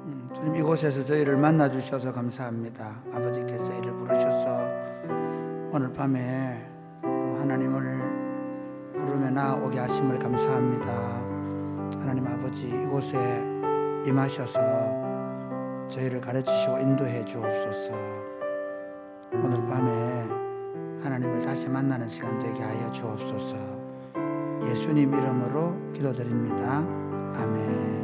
주님, 이곳에서 저희를 만나 주셔서 감사합니다. 아버지께서 저희를 부르셔서 오늘 밤에 또 하나님을 부르며 나오게 하심을 감사합니다. 하나님 아버지, 이곳에 임하셔서 저희를 가르치시고 인도해 주옵소서. 오늘 밤에 하나님을 다시 만나는 시간 되게 하여 주옵소서. 예수님 이름으로 기도드립니다. 아멘.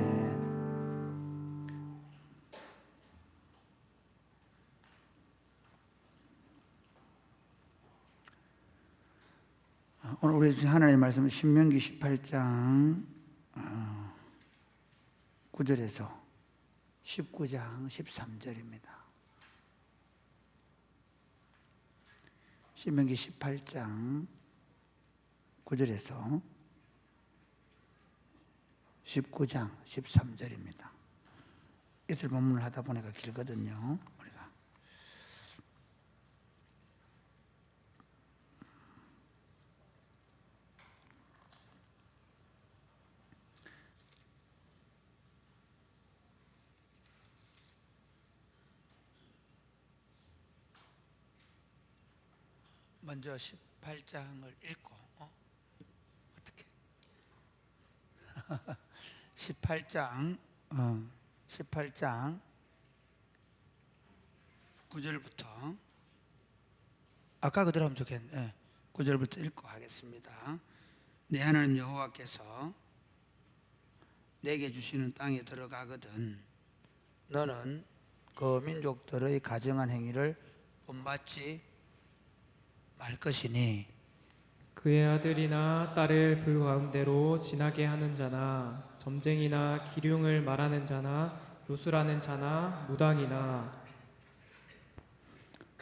오늘 우리 주신 하나님의 말씀은 신명기 18장 9절에서 19장 13절입니다. 신명기 18장 9절에서 19장 13절입니다. 이틀 본문을 하다 보니까 길거든요. 우리가 먼저 18장을 읽고 어떻게 18장 9절부터 아까 그대로 하면 좋겠네. 9절부터 읽고 하겠습니다. 내 하나님 여호와께서 내게 주시는 땅에 들어가거든 너는 그 민족들의 가증한 행위를 본받지 말 것이니 그의 아들이나 딸을 불가운데로 지나게 하는 자나 점쟁이나 기륭을 말하는 자나 요술하는 자나 무당이나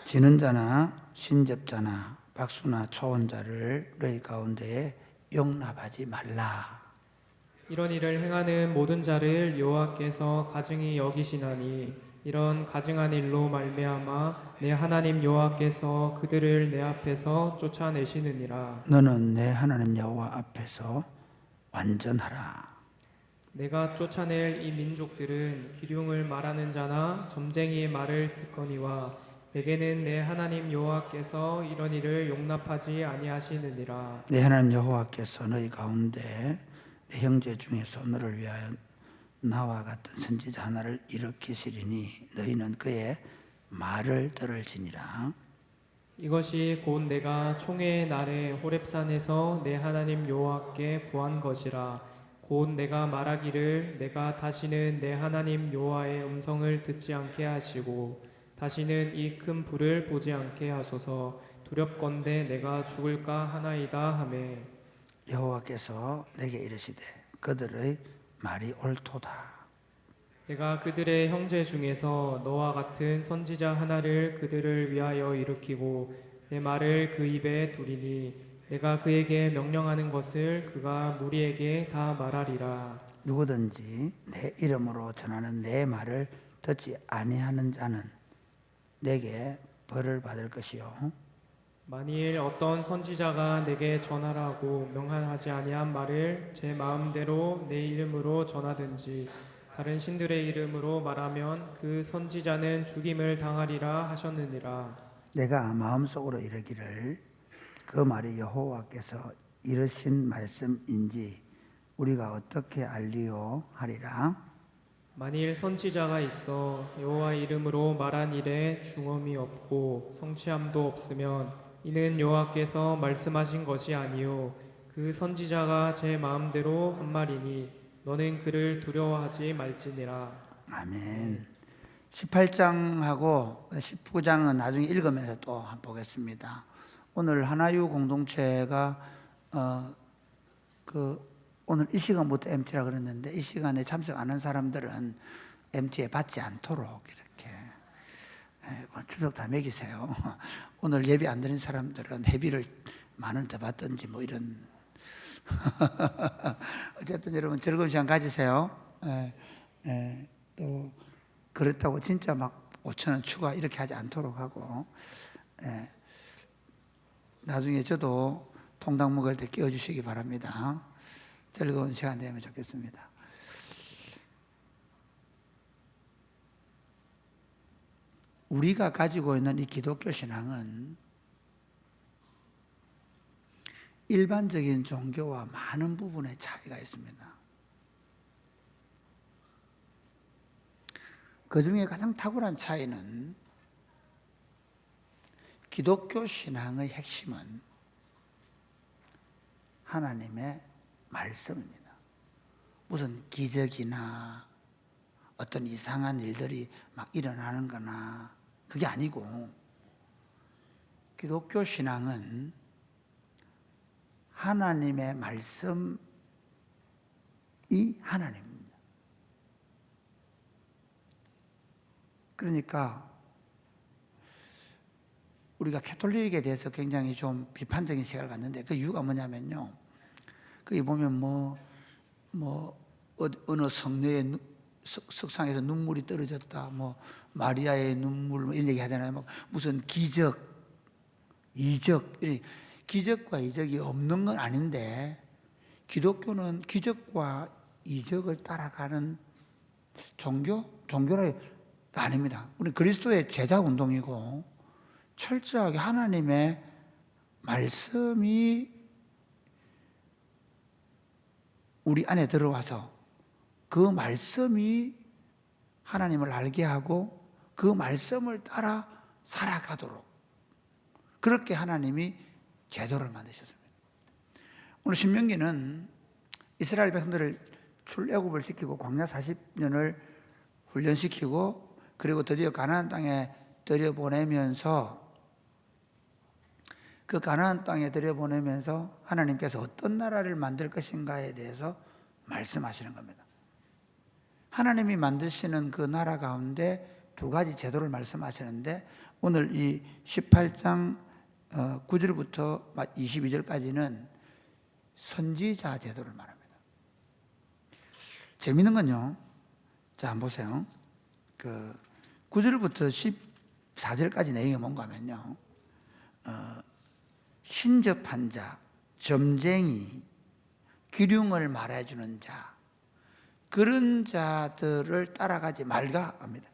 지는 자나 신접자나 박수나 초혼자를 너희 가운데에 용납하지 말라. 이런 일을 행하는 모든 자를 여호와께서 가증히 여기시나니 이런 가증한 일로 말미암아 내 하나님 여호와께서 그들을 내 앞에서 쫓아내시느니라. 너는 내 하나님 여호와 앞에서 완전하라. 내가 쫓아낼 이 민족들은 기륭을 말하는 자나 점쟁이의 말을 듣거니와 내게는 내 하나님 여호와께서 이런 일을 용납하지 아니하시느니라. 내 하나님 여호와께서 너희 가운데 내 형제 중에서 너를 위하여 나와 같은 선지자 하나를 일으키시리니 너희는 그의 말을 들을지니라. 이것이 곧 내가 총회의 날에 호렙산에서 내 하나님 여호와께 구한 것이라. 곧 내가 말하기를 내가 다시는 내 하나님 여호와의 음성을 듣지 않게 하시고 다시는 이 큰 불을 보지 않게 하소서. 두렵건대 내가 죽을까 하나이다 하매 여호와께서 내게 이르시되 그들의 말이 옳도다. 내가 그들의 형제 중에서 너와 같은 선지자 하나를 그들을 위하여 일으키고 내 말을 그 입에 두리니 내가 그에게 명령하는 것을 그가 무리에게 다 말하리라. 누구든지 내 이름으로 전하는 내 말을 듣지 아니하는 자는 내게 벌을 받을 것이요 만일 어떤 선지자가 내게 전하라고 명하지 아니한 말을 제 마음대로 내 이름으로 전하든지 다른 신들의 이름으로 말하면 그 선지자는 죽임을 당하리라 하셨느니라. 내가 마음속으로 이르기를 그 말이 여호와께서 이르신 말씀인지 우리가 어떻게 알리요 하리라. 만일 선지자가 있어 여호와 이름으로 말한 일에 중함이 없고 성취함도 없으면 이는 여호와께서 말씀하신 것이 아니요 그 선지자가 제 마음대로 한 말이니 너는 그를 두려워하지 말지니라. 아멘. 18장하고 19장은 나중에 읽으면서 또 한번 보겠습니다. 오늘 하나유 공동체가 오늘 이 시간부터 MT라 그랬는데 이 시간에 참석 안 한 사람들은 MT에 받지 않도록 이렇게 추석 다 먹이세요. 오늘 예배 안 드린 사람들은 회비를 10,000원 더 받든지 뭐 이런 어쨌든 여러분 즐거운 시간 가지세요. 또 그렇다고 진짜 막 5,000원 추가 이렇게 하지 않도록 하고 나중에 저도 통닭 먹을 때 끼워주시기 바랍니다. 즐거운 시간 되면 좋겠습니다. 우리가 가지고 있는 이 기독교 신앙은 일반적인 종교와 많은 부분에 차이가 있습니다. 그 중에 가장 탁월한 차이는 기독교 신앙의 핵심은 하나님의 말씀입니다. 무슨 기적이나 어떤 이상한 일들이 막 일어나는 거나 그게 아니고 기독교 신앙은 하나님의 말씀이 하나님입니다. 그러니까 우리가 캐톨릭에 대해서 굉장히 좀 비판적인 시각을 갖는데 그 이유가 뭐냐면요. 거기 보면 어느 성녀의 석상에서 눈물이 떨어졌다, 마리아의 눈물 이런 얘기 하잖아요. 무슨 기적, 이적, 기적과 이적이 없는 건 아닌데 기독교는 기적과 이적을 따라가는 종교가 아닙니다. 우리 그리스도의 제자 운동이고 철저하게 하나님의 말씀이 우리 안에 들어와서 그 말씀이 하나님을 알게 하고 그 말씀을 따라 살아가도록 그렇게 하나님이 제도를 만드셨습니다. 오늘 신명기는 이스라엘 백성들을 출애굽을 시키고 광야 40년을 훈련시키고 그리고 드디어 가나안 땅에 들여보내면서 그 가나안 땅에 들여보내면서 하나님께서 어떤 나라를 만들 것인가에 대해서 말씀하시는 겁니다. 하나님이 만드시는 그 나라 가운데 두 가지 제도를 말씀하시는데 오늘 이 18장 9절부터 22절까지는 선지자 제도를 말합니다. 재미있는 건요. 자, 한번 보세요. 9절부터 14절까지 내용이 뭔가 하면요. 신접한 자, 점쟁이, 기륭을 말해주는 자, 그런 자들을 따라가지 말가 합니다.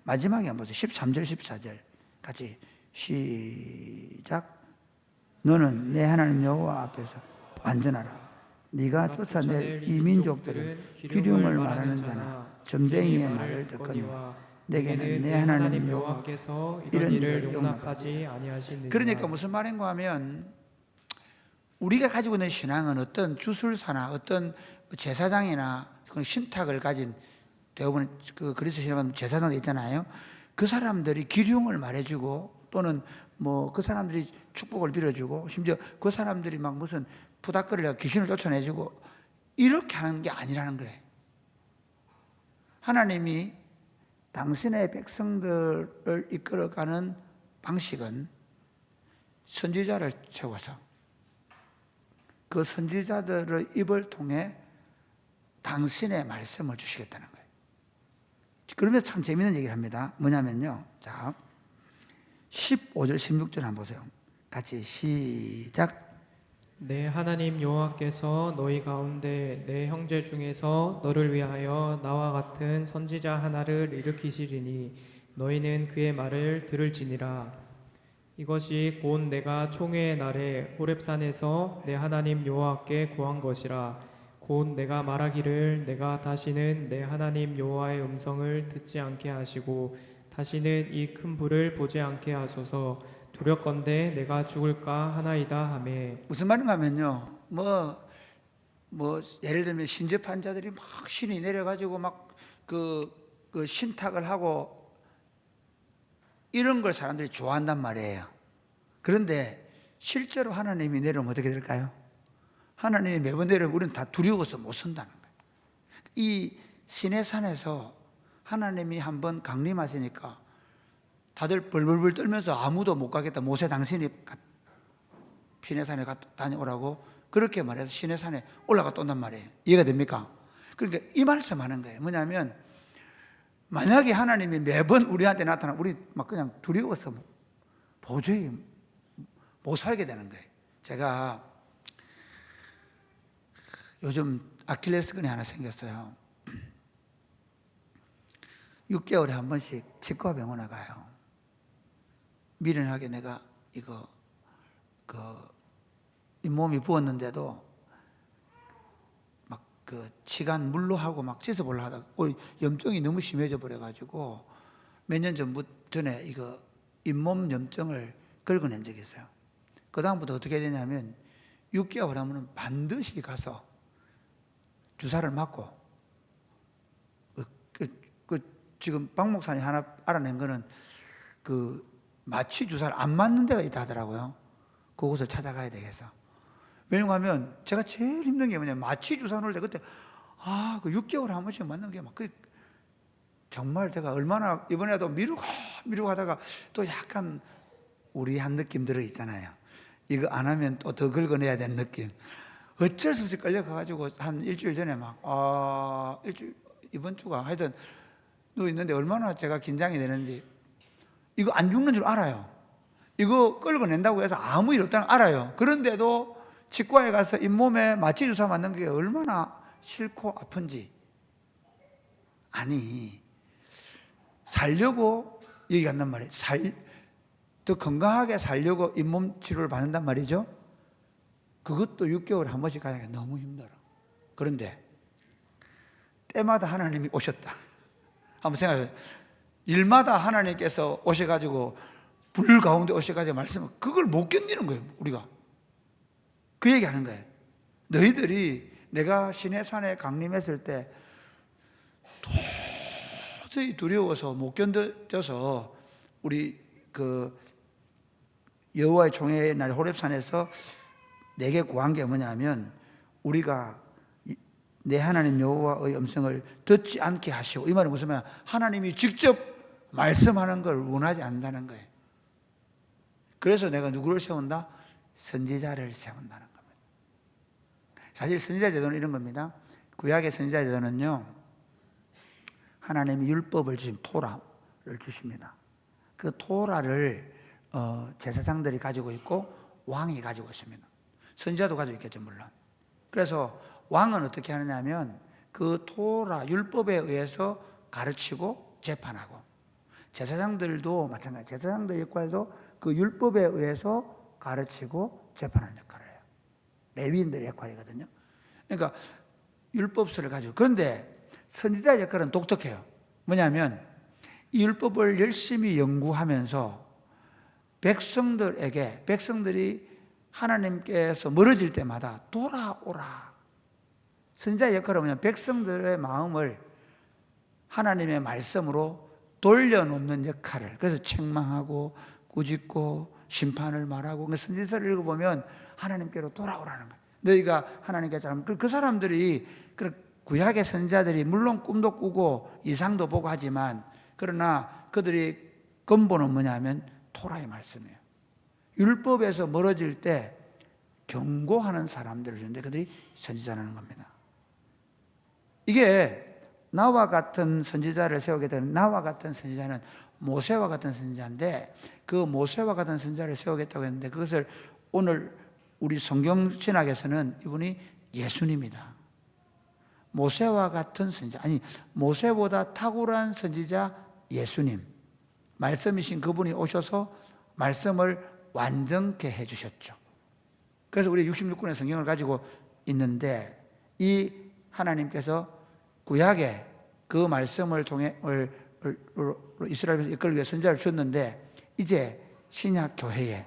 마지막에 한번 보세요. 13절, 14절 같이 시작. 너는 내 하나님 여호와 앞에서 완전하라. 네가 쫓아낼 이 민족들은 기륭을 말하는 자나 점쟁이의 말을 듣거니와 내게는 내 하나님 여호와께서 이런 일을 용납하지 아니하시느니라. 그러니까 무슨 말인가 하면 우리가 가지고 있는 신앙은 어떤 주술사나 어떤 제사장이나 신탁을 가진 대부분 그 그리스도 신앙은 제사장들 있잖아요. 그 사람들이 기륭을 말해주고 또는 그 사람들이 축복을 빌어주고 심지어 그 사람들이 막 무슨 부닥거리려 귀신을 쫓아내주고 이렇게 하는 게 아니라는 거예요. 하나님이 당신의 백성들을 이끌어가는 방식은 선지자를 세워서 그 선지자들의 입을 통해 당신의 말씀을 주시겠다는 거예요. 그러면서 참 재미있는 얘기를 합니다. 뭐냐면요. 자, 15절, 16절 한번 보세요. 같이 시작. 내 하나님 여호와께서 너희 가운데 내 형제 중에서 너를 위하여 나와 같은 선지자 하나를 일으키시리니 너희는 그의 말을 들을지니라. 이것이 곧 내가 총회의 날에 호렙산에서 내 하나님 여호와께 구한 것이라. 곧 내가 말하기를 내가 다시는 내 하나님 여호와의 음성을 듣지 않게 하시고 다시는 이 큰 불을 보지 않게 하소서. 두렵건대 내가 죽을까 하나이다 하매. 무슨 말인가 하면요. 예를 들면 신접한 자들이 막 신이 내려가지고 막 그 신탁을 하고 이런 걸 사람들이 좋아한단 말이에요. 그런데 실제로 하나님이 내려오면 어떻게 될까요? 하나님이 매번 내려오면 우리는 다 두려워서 못 선다는 거예요. 이 시내산에서 하나님이 한번 강림하시니까 다들 벌벌벌 떨면서 아무도 못 가겠다. 모세 당신이 시내산에 다녀오라고 그렇게 말해서 시내산에 올라갔다 온단 말이에요. 이해가 됩니까? 그러니까 이 말씀하는 거예요. 뭐냐면 만약에 하나님이 매번 우리한테 나타나면 우리 막 그냥 두려워서 도저히 못 살게 되는 거예요. 제가 요즘 아킬레스건이 하나 생겼어요. 6개월에 한 번씩 치과 병원에 가요. 미련하게 내가 이거 잇몸이 부었는데도 막 치간 물로 하고 막 씻어보려 하다가 염증이 너무 심해져 버려가지고 몇 년 전에 이거 잇몸 염증을 긁어낸 적이 있어요. 그 다음부터 어떻게 되냐면 6개월 하면 반드시 가서 주사를 맞고 지금 박 목사님 하나 알아낸 거는 마취 주사를 안 맞는 데가 있다 하더라고요. 그곳을 찾아가야 되겠어. 왜냐하면 제가 제일 힘든 게 뭐냐면 마취 주사 놓을 때 그때 그 6개월에 한 번씩 맞는 게 막 정말 제가 얼마나 이번에도 미루고 하다가 또 약간 우리 한 느낌 들어 있잖아요. 이거 안 하면 또 더 긁어내야 되는 느낌. 어쩔 수 없이 끌려가가지고 한 일주일 전에 이번 주가 하여튼 누워 있는데 얼마나 제가 긴장이 되는지 이거 안 죽는 줄 알아요. 이거 끌어낸다고 해서 아무 일 없다는 걸 알아요. 그런데도 치과에 가서 잇몸에 마취 주사 맞는 게 얼마나 싫고 아픈지. 아니 살려고 여기 간단 말이에요. 더 건강하게 살려고 잇몸 치료를 받는단 말이죠. 그것도 6개월에 한 번씩 가야 너무 힘들어. 그런데 때마다 하나님이 오셨다. 한번 생각해요. 일마다 하나님께서 오셔가지고 불 가운데 오셔가지고 말씀을 그걸 못 견디는 거예요. 우리가 그 얘기하는 거예요. 너희들이 내가 시내산에 강림했을 때 도저히 두려워서 못 견뎌져서 우리 여호와의 총회의 날 호렙산에서 내게 구한 게 뭐냐면 우리가 내 하나님 여호와의 음성을 듣지 않게 하시고, 이 말은 무슨 말이야? 하나님이 직접 말씀하는 걸 원하지 않는다는 거예요. 그래서 내가 누구를 세운다? 선지자를 세운다는 겁니다. 사실 선지자 제도는 이런 겁니다. 구약의 선지자 제도는요, 하나님이 율법을 주신 토라를 주십니다. 그 토라를 제사장들이 가지고 있고 왕이 가지고 있습니다. 선지자도 가지고 있겠죠, 물론. 그래서 왕은 어떻게 하느냐면 그 토라 율법에 의해서 가르치고 재판하고, 제사장들도 마찬가지. 제사장들 역할도 그 율법에 의해서 가르치고 재판하는 역할을 해요. 레위인들의 역할이거든요. 그러니까 율법서를 가지고. 그런데 선지자의 역할은 독특해요. 뭐냐면 이 율법을 열심히 연구하면서 백성들이 하나님께서 멀어질 때마다 돌아오라. 선지자의 역할은 뭐냐면 백성들의 마음을 하나님의 말씀으로 돌려놓는 역할을. 그래서 책망하고 꾸짖고 심판을 말하고. 선지서를 읽어보면 하나님께로 돌아오라는 거예요. 너희가 하나님께 잘하면 그 사람들이, 구약의 선지자들이 물론 꿈도 꾸고 이상도 보고 하지만, 그러나 그들이 근본은 뭐냐면 토라의 말씀이에요. 율법에서 멀어질 때 경고하는 사람들을 주는데 그들이 선지자라는 겁니다. 이게 나와 같은 선지자를 세우게 되는, 나와 같은 선지자는 모세와 같은 선지자인데, 그 모세와 같은 선지자를 세우겠다고 했는데 그것을 오늘 우리 성경 신학에서는 이분이 예수님이다. 모세와 같은 선지자, 아니 모세보다 탁월한 선지자 예수님, 말씀이신 그분이 오셔서 말씀을 완전케 해주셨죠. 그래서 우리 66권의 성경을 가지고 있는데, 이 하나님께서 구약에 그 말씀을 통해 이스라엘을 이끌기 위해 선지자를 주셨는데, 이제 신약 교회에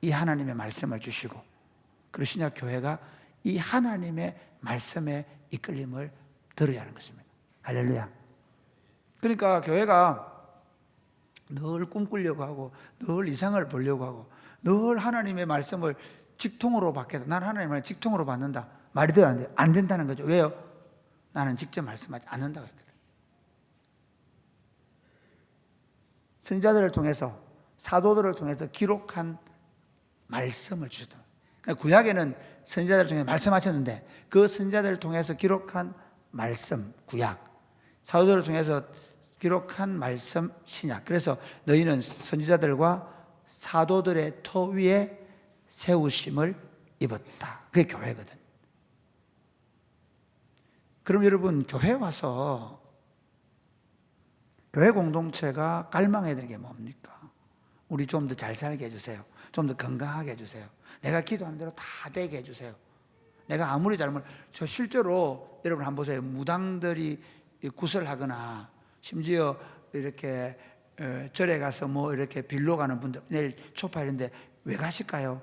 이 하나님의 말씀을 주시고, 그리고 신약 교회가 이 하나님의 말씀에 이끌림을 들어야 하는 것입니다. 할렐루야. 그러니까 교회가 늘 꿈꾸려고 하고, 늘 이상을 보려고 하고, 늘 하나님의 말씀을 직통으로 받겠다. 나는 하나님의 말을 직통으로 받는다. 말이 돼야 안 돼. 안 된다는 거죠. 왜요? 나는 직접 말씀하지 않는다고 했거든. 선지자들을 통해서, 사도들을 통해서 기록한 말씀을 주셨다. 그러니까 구약에는 선지자들을 통해 말씀하셨는데, 그 선지자들을 통해서 기록한 말씀, 구약, 사도들을 통해서 기록한 말씀, 신약. 그래서 너희는 선지자들과 사도들의 터 위에 세우심을 입었다. 그게 교회거든. 그럼 여러분, 교회 와서 교회 공동체가 갈망해야 되는 게 뭡니까? 우리 좀 더 잘 살게 해주세요. 좀 더 건강하게 해주세요. 내가 기도하는 대로 다 되게 해주세요. 내가 아무리 저 실제로 여러분 한번 보세요. 무당들이 구설하거나 심지어 이렇게 절에 가서 뭐 이렇게 빌러 가는 분들, 내일 초파일인데 왜 가실까요?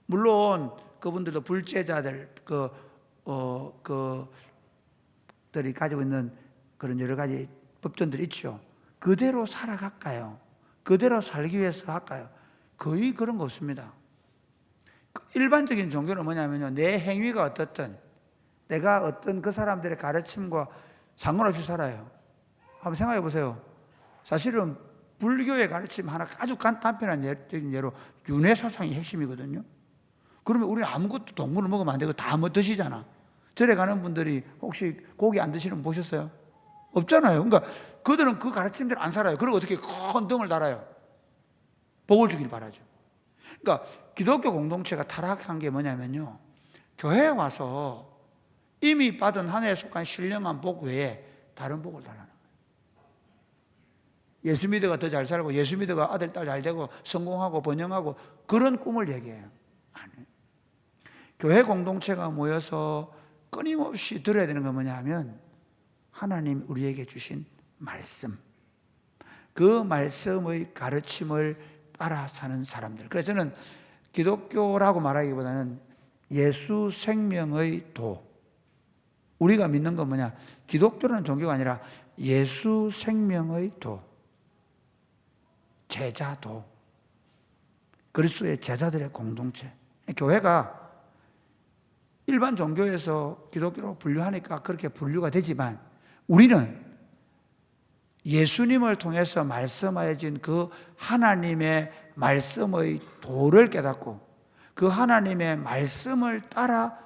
물론 그분들도 불제자들 들이 가지고 있는 그런 여러 가지 법전들이 있죠. 그대로 살아갈까요? 그대로 살기 위해서 할까요? 거의 그런 거 없습니다. 일반적인 종교는 뭐냐면요, 내 행위가 어떻든 내가 어떤 그 사람들의 가르침과 상관없이 살아요. 한번 생각해 보세요. 사실은 불교의 가르침 하나 아주 간단한 예로 윤회 사상이 핵심이거든요. 그러면 우리는 아무것도 동물을 먹으면 안 되고 다 뭐 드시잖아. 절에 가는 분들이 혹시 고기 안 드시는 분 보셨어요? 없잖아요. 그러니까 그들은 그 가르침대로 안 살아요. 그리고 어떻게 큰 덩을 달아요. 복을 주길 바라죠. 그러니까 기독교 공동체가 타락한 게 뭐냐면요, 교회에 와서 이미 받은 한 해에 속한 신령한 복 외에 다른 복을 달라는 거예요. 예수 믿어가 더 잘 살고, 예수 믿어가 아들, 딸 잘 되고, 성공하고, 번영하고, 그런 꿈을 얘기해요. 아니, 교회 공동체가 모여서 끊임없이 들어야 되는 건 뭐냐 하면, 하나님 우리에게 주신 말씀, 그 말씀의 가르침을 따라 사는 사람들. 그래서 저는 기독교라고 말하기보다는 예수 생명의 도, 우리가 믿는 건 뭐냐, 기독교라는 종교가 아니라 예수 생명의 도, 제자도, 그리스도의 제자들의 공동체. 교회가 일반 종교에서 기독교로 분류하니까 그렇게 분류가 되지만, 우리는 예수님을 통해서 말씀하여진 그 하나님의 말씀의 도를 깨닫고 그 하나님의 말씀을 따라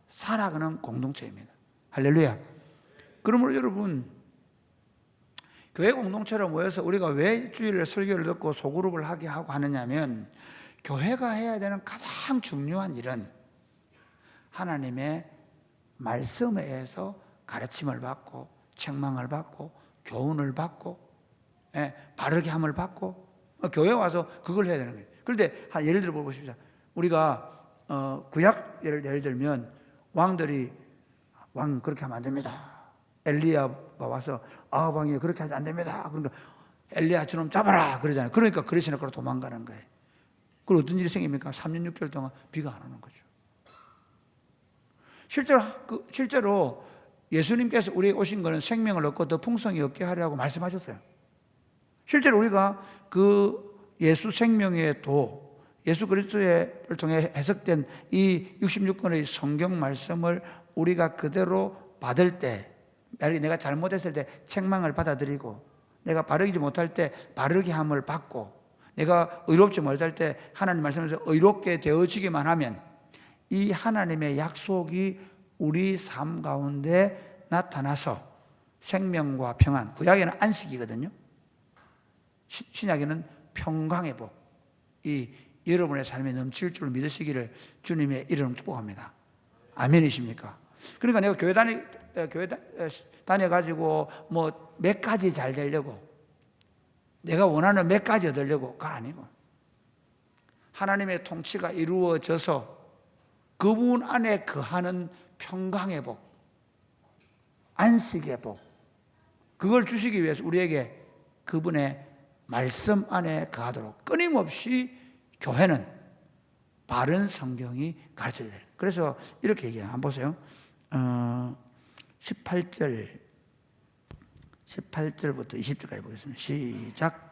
살아가는 공동체입니다. 할렐루야. 그러므로 여러분, 교회 공동체로 모여서 우리가 왜 주일을 설교를 듣고 소그룹을 하게 하고 하느냐면, 교회가 해야 되는 가장 중요한 일은 하나님의 말씀에 의해서 가르침을 받고 책망을 받고 교훈을 받고 바르게 함을 받고 교회 와서 그걸 해야 되는 거예요. 그런데 예를 들어 보십시오. 우리가 구약 예를 들면 왕들이 왕 그렇게 하면 안 됩니다. 엘리야가 와서 왕이 그렇게 하지 안 됩니다. 그러니까 엘리야 저놈 잡아라 그러잖아요. 그러니까 그리스도로 도망가는 거예요. 그리고 어떤 일이 생깁니까? 3년 6개월 동안 비가 안 오는 거죠. 실제로 예수님께서 우리에게 오신 것은 생명을 얻고 더 풍성히 얻게 하려고 말씀하셨어요. 실제로 우리가 그 예수 생명의 도, 예수 그리스도를 통해 해석된 이 66권의 성경 말씀을 우리가 그대로 받을 때, 내가 잘못했을 때 책망을 받아들이고, 내가 바르지 못할 때 바르게 함을 받고, 내가 의롭지 못할 때 하나님 말씀에서 의롭게 되어지기만 하면 이 하나님의 약속이 우리 삶 가운데 나타나서 생명과 평안, 구약에는 안식이거든요. 신약에는 평강의 복, 이 여러분의 삶에 넘칠 줄 믿으시기를 주님의 이름으로 축복합니다. 아멘이십니까? 그러니까 내가 교회 다녀가지고 뭐 몇 가지 잘 되려고, 내가 원하는 몇 가지 얻으려고가 아니고, 하나님의 통치가 이루어져서 그분 안에 거하는 평강의 복, 안식의 복, 그걸 주시기 위해서 우리에게 그분의 말씀 안에 거하도록 끊임없이 교회는 바른 성경이 가르쳐야 돼요. 그래서 이렇게 얘기해요. 한번 보세요. 18절부터 20절까지 보겠습니다. 시작.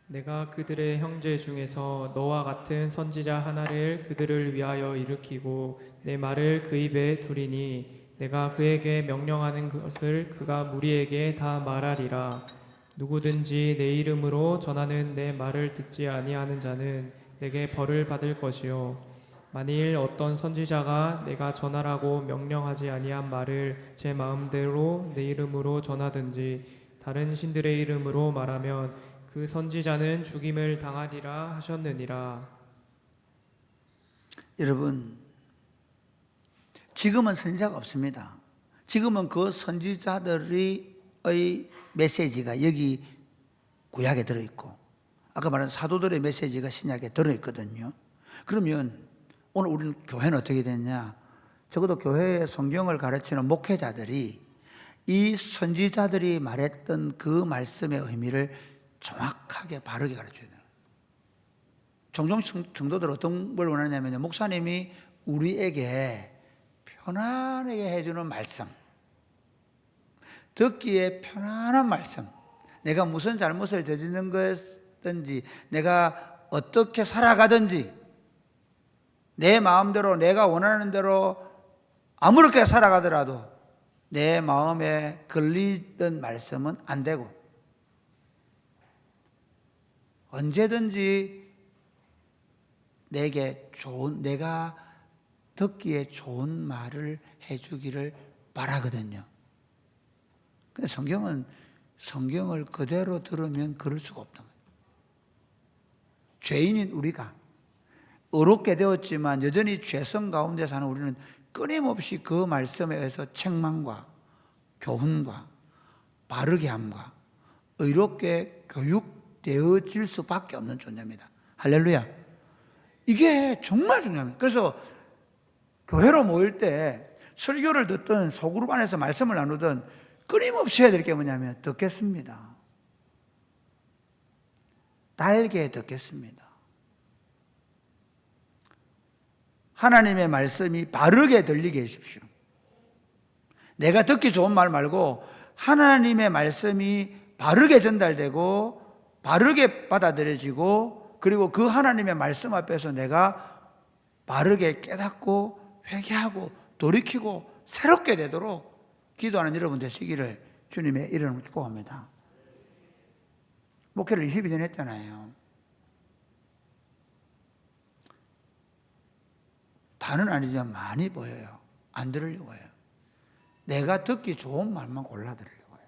내가 그들의 형제 중에서 너와 같은 선지자 하나를 그들을 위하여 일으키고 내 말을 그 입에 두리니 내가 그에게 명령하는 것을 그가 무리에게 다 말하리라. 누구든지 내 이름으로 전하는 내 말을 듣지 아니하는 자는 내게 벌을 받을 것이요, 만일 어떤 선지자가 내가 전하라고 명령하지 아니한 말을 제 마음대로 내 이름으로 전하든지 다른 신들의 이름으로 말하면 그 선지자는 죽임을 당하리라 하셨느니라. 여러분, 지금은 선지자가 없습니다. 지금은 그 선지자들의 메시지가 여기 구약에 들어있고 아까 말한 사도들의 메시지가 신약에 들어있거든요. 그러면 오늘 우리는 교회는 어떻게 됐냐? 적어도 교회의 성경을 가르치는 목회자들이 이 선지자들이 말했던 그 말씀의 의미를 정확하게 바르게 가르쳐야 돼요. 종종 성도들 어떤 걸 원하냐면요, 목사님이 우리에게 편안하게 해주는 말씀, 듣기에 편안한 말씀, 내가 무슨 잘못을 저지른 것든지 내가 어떻게 살아가든지 내 마음대로 내가 원하는 대로 아무렇게 살아가더라도 내 마음에 걸리던 말씀은 안 되고, 언제든지 내가 듣기에 좋은 말을 해주기를 바라거든요. 근데 성경을 그대로 들으면 그럴 수가 없는 거예요. 죄인인 우리가 의롭게 되었지만 여전히 죄성 가운데 사는 우리는 끊임없이 그 말씀에 의해서 책망과 교훈과 바르게 함과 의롭게 교육되어질 수밖에 없는 존재입니다. 할렐루야. 이게 정말 중요합니다. 그래서 교회로 모일 때 설교를 듣든 소그룹 안에서 말씀을 나누든 끊임없이 해야 될 게 뭐냐면 듣겠습니다. 달게 듣겠습니다. 하나님의 말씀이 바르게 들리게 해주십시오. 내가 듣기 좋은 말 말고 하나님의 말씀이 바르게 전달되고 바르게 받아들여지고, 그리고 그 하나님의 말씀 앞에서 내가 바르게 깨닫고 회개하고 돌이키고 새롭게 되도록 기도하는 여러분 되시기를 주님의 이름으로 축복합니다. 목회를 22년 했잖아요. 다는 아니지만 많이 보여요. 안 들으려고 해요. 내가 듣기 좋은 말만 골라 들으려고 해요.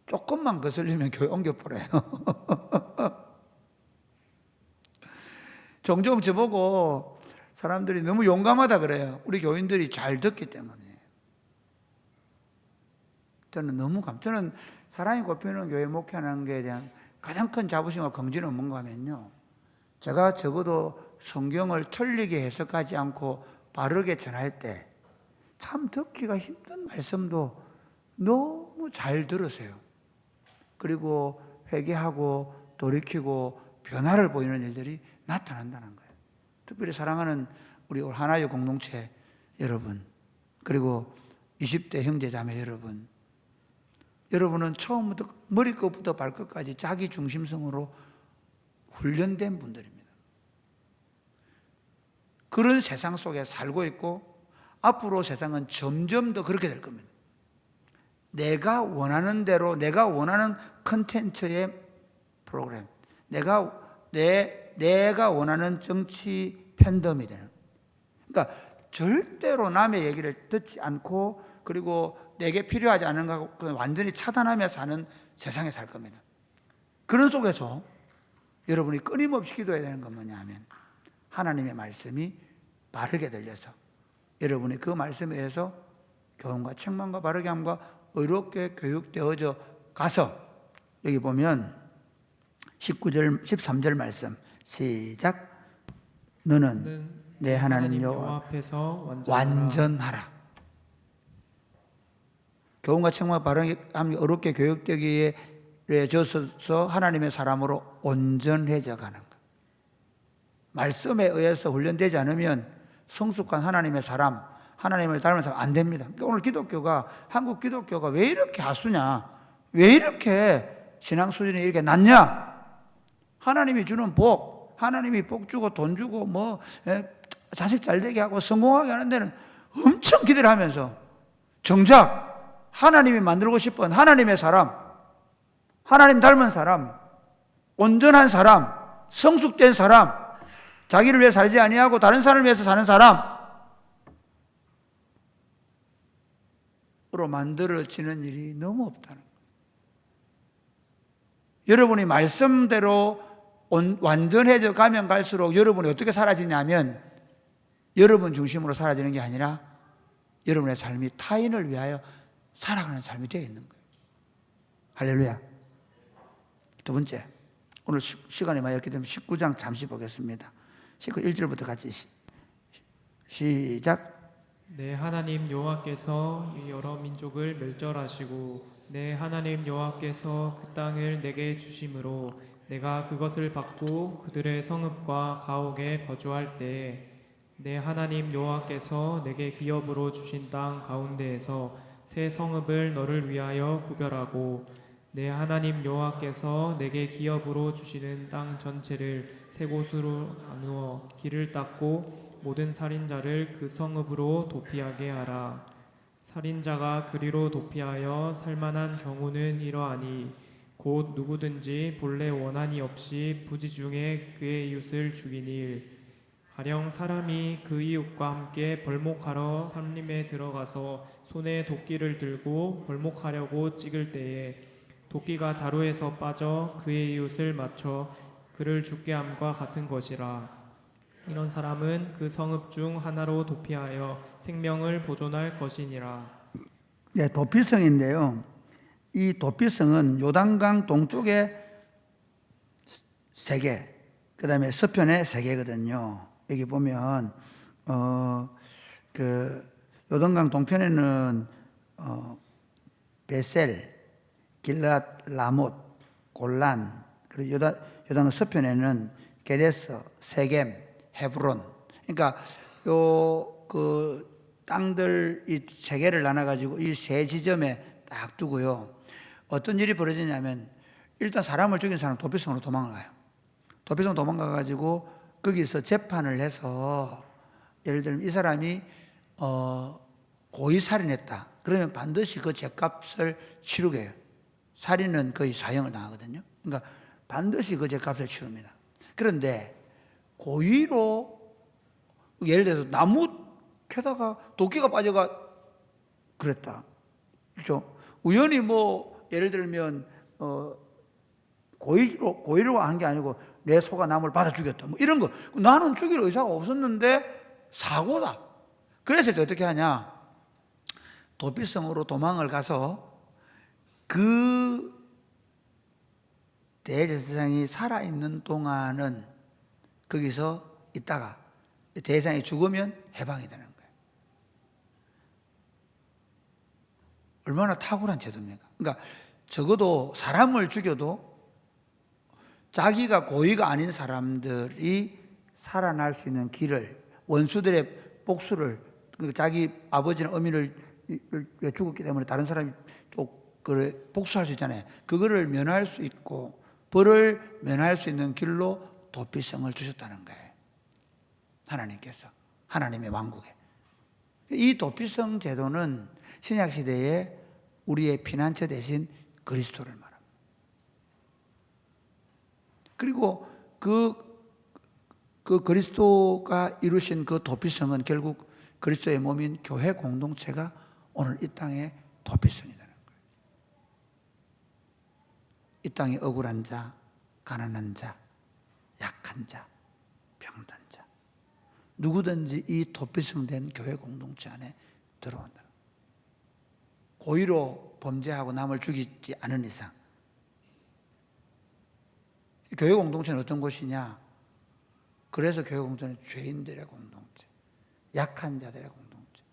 조금만 거슬리면 교회 옮겨버려요. 종종 저보고 사람들이 너무 용감하다 그래요. 우리 교인들이 잘 듣기 때문에. 저는 사랑이 꼽히는 교회 목회하는 것에 대한 가장 큰 자부심과 긍지는 뭔가 하면요, 제가 적어도 성경을 틀리게 해석하지 않고 바르게 전할 때 참 듣기가 힘든 말씀도 너무 잘 들으세요. 그리고 회개하고 돌이키고 변화를 보이는 일들이 나타난다는 거예요. 특별히 사랑하는 우리 하나의 공동체 여러분, 그리고 20대 형제 자매 여러분은 처음부터 머리끝부터 발끝까지 자기 중심성으로 훈련된 분들입니다. 그런 세상 속에 살고 있고 앞으로 세상은 점점 더 그렇게 될 겁니다. 내가 원하는 대로, 내가 원하는 컨텐츠의 프로그램, 내가 원하는 정치 팬덤이 되는, 그러니까 절대로 남의 얘기를 듣지 않고, 그리고 내게 필요하지 않은 거 완전히 차단하며 사는 세상에 살 겁니다. 그런 속에서 여러분이 끊임없이 기도해야 되는 건 뭐냐 하면, 하나님의 말씀이 바르게 들려서 여러분이 그 말씀에 의해서 교훈과 책망과 바르게 함과 의롭게 교육되어져 가서, 여기 보면 19절 13절 말씀 시작. 너는 내 하나님 여호와 앞에서 완전하라. 교훈과 책망과 바르게 함 의롭게 교육되기에 져서 하나님의 사람으로 온전해져 가는 것. 말씀에 의해서 훈련되지 않으면 성숙한 하나님의 사람, 하나님을 닮은 사람 안 됩니다. 그러니까 오늘 기독교가, 한국 기독교가 왜 이렇게 하수냐? 왜 이렇게 신앙 수준이 이렇게 낮냐? 하나님이 주는 복, 하나님이 복 주고 돈 주고 자식 잘 되게 하고 성공하게 하는 데는 엄청 기대를 하면서 정작 하나님이 만들고 싶은 하나님의 사람, 하나님 닮은 사람, 온전한 사람, 성숙된 사람, 자기를 위해 살지 아니하고 다른 사람을 위해서 사는 사람으로 만들어지는 일이 너무 없다는 거예요. 여러분이 말씀대로 완전해져 가면 갈수록 여러분이 어떻게 사라지냐면, 여러분 중심으로 사라지는 게 아니라 여러분의 삶이 타인을 위하여 살아가는 삶이 되어 있는 거예요. 할렐루야. 두 번째, 오늘 시간이 많이 없기 때문에 19장 잠시 보겠습니다. 1절부터 같이 시작. 내 하나님 여호와께서 이 여러 민족을 멸절하시고 내 하나님 여호와께서 그 땅을 내게 주심으로 내가 그것을 받고 그들의 성읍과 가옥에 거주할 때에 내 하나님 여호와께서 내게 기업으로 주신 땅 가운데에서 새 성읍을 너를 위하여 구별하고 내 하나님 여호와께서 내게 기업으로 주시는 땅 전체를 세 곳으로 나누어 길을 닦고 모든 살인자를 그 성읍으로 도피하게 하라. 살인자가 그리로 도피하여 살만한 경우는 이러하니 곧 누구든지 본래 원한이 없이 부지 중에 그의 이웃을 죽인 일, 가령 사람이 그 이웃과 함께 벌목하러 산림에 들어가서 손에 도끼를 들고 벌목하려고 찍을 때에 도끼가 자루에서 빠져 그의 이웃을 맞춰 그를 죽게 함과 같은 것이라. 이런 사람은 그 성읍 중 하나로 도피하여 생명을 보존할 것이니라. 네, 도피성인데요. 이 도피성은 요단강 동쪽에 3개, 그 다음에 서편에 3개거든요. 여기 보면 그 요단강 동편에는 베셀, 길랏, 라못, 골란, 그리고 요단 서편에는 게데스, 세겜, 헤브론. 그러니까 요 그 땅들 이 3개를 나눠 가지고 이 3지점에 딱 두고요. 어떤 일이 벌어지냐면 일단 사람을 죽인 사람 도피성으로 도망가요. 도피성 도망가 가지고 거기서 재판을 해서 예를 들면 이 사람이 고의 살인했다. 그러면 반드시 그 죄값을 치르게 해요. 살인은 거의 사형을 당하거든요. 그러니까 반드시 그 죄값을 치릅니다. 그런데 고의로 예를 들어서 나무 캐다가 도끼가 빠져가 그랬다. 그렇죠? 우연히 뭐 예를 들면 고의로 한 게 아니고 내 소가 남을 받아 죽였다. 뭐 이런 거. 나는 죽일 의사가 없었는데 사고다. 그래서 어떻게 하냐? 도피성으로 도망을 가서 그 대제사장이 살아있는 동안은 거기서 있다가 대제사장이 죽으면 해방이 되는 거예요. 얼마나 탁월한 제도입니까? 그러니까 적어도 사람을 죽여도 자기가 고의가 아닌 사람들이 살아날 수 있는 길을, 원수들의 복수를, 자기 아버지나 어미를 죽었기 때문에 다른 사람이 또 그걸 복수할 수 있잖아요. 그거를 면할 수 있고 벌을 면할 수 있는 길로 도피성을 주셨다는 거예요. 하나님께서, 하나님의 왕국에. 이 도피성 제도는 신약시대에 우리의 피난처 대신 그리스도를 말합니다. 그리고 그 그리스도가 이루신 그 도피성은 결국 그리스도의 몸인 교회 공동체가 오늘 이 땅의 도피성이 되는 거예요. 이 땅에 억울한 자, 가난한 자, 약한 자, 병든 자, 누구든지 이 도피성된 교회 공동체 안에 들어온다. 고의로 범죄하고 남을 죽이지 않은 이상. 교회 공동체는 어떤 곳이냐? 그래서 교회 공동체는 죄인들의 공동체, 약한 자들의 공동체.